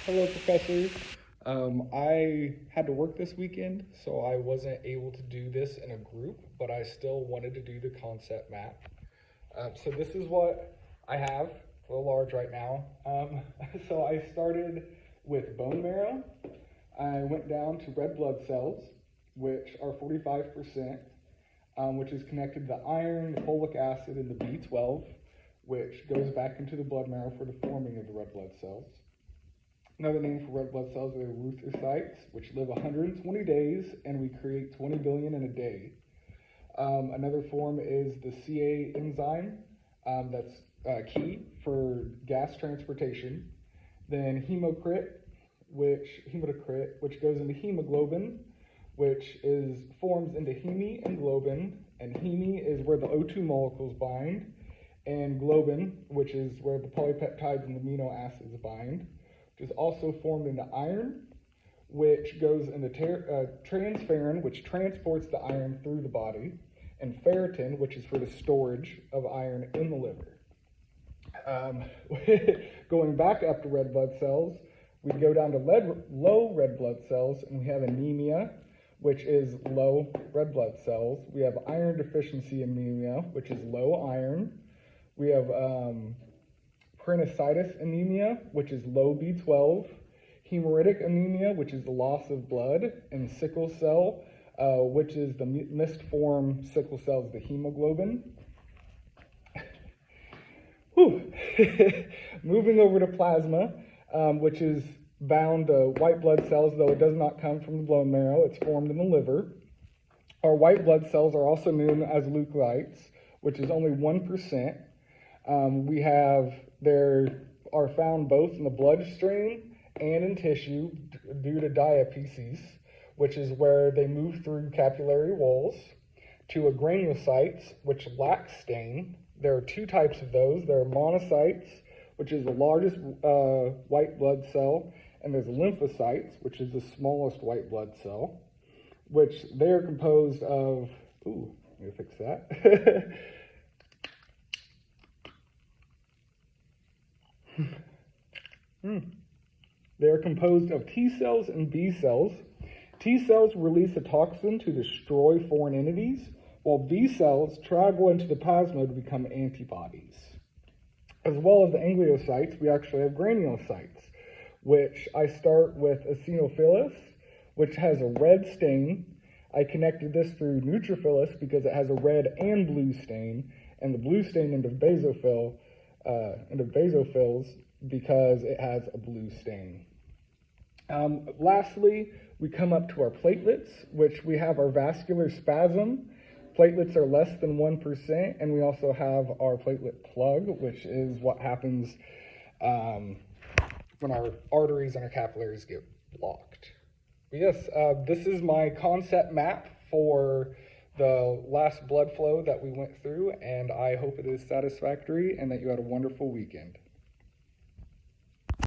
Hello, professors. I had to work this weekend, so I wasn't able to do this in a group, but I still wanted to do the concept map. So this is what I have, a little large right now. So I started with bone marrow. I went down to red blood cells, which are 45%, which is connected to the iron, the folic acid, and the B12, which goes back into the blood marrow for the forming of the red blood cells. Another name for red blood cells are erythrocytes, which live 120 days, and we create 20 billion in a day. Another form is the CA enzyme, that's key for gas transportation. Then hematocrit, which goes into hemoglobin, which forms into heme and globin, and heme is where the O2 molecules bind, and globin, which is where the polypeptides and the amino acids bind, which is also formed into iron, which goes into transferrin, which transports the iron through the body, and ferritin, which is for the storage of iron in the liver. Going back up to red blood cells, we go down to low red blood cells, and we have anemia, which is low red blood cells. We have iron deficiency anemia, which is low iron. We have pancreatitis anemia, which is low B12, hemolytic anemia, which is the loss of blood, and sickle cell, which is the mist form sickle cells, the hemoglobin. Moving over to plasma, which is bound to white blood cells, though it does not come from the bone marrow, it's formed in the liver. Our white blood cells are also known as leukocytes, which is only 1%. They are found both in the bloodstream and in tissue due to diapesis, which is where they move through capillary walls, to a granulocytes, which lack stain. There are two types of those. There are monocytes, which is the largest white blood cell, and there's lymphocytes, which is the smallest white blood cell, which they are composed of, let me fix that. They are composed of T cells and B cells. T cells release a toxin to destroy foreign entities, while B cells travel into the plasma to become antibodies. As well as the gangliocytes, we actually have granulocytes, which I start with eosinophils, which has a red stain. I connected this through neutrophils because it has a red and blue stain, and the blue stain into basophils because it has a blue stain. Lastly, we come up to our platelets, which we have our vascular spasm. Platelets are less than 1%, and we also have our platelet plug, which is what happens when our arteries and our capillaries get blocked. But yes, this is my concept map for the last blood flow that we went through, and I hope it is satisfactory and that you had a wonderful weekend.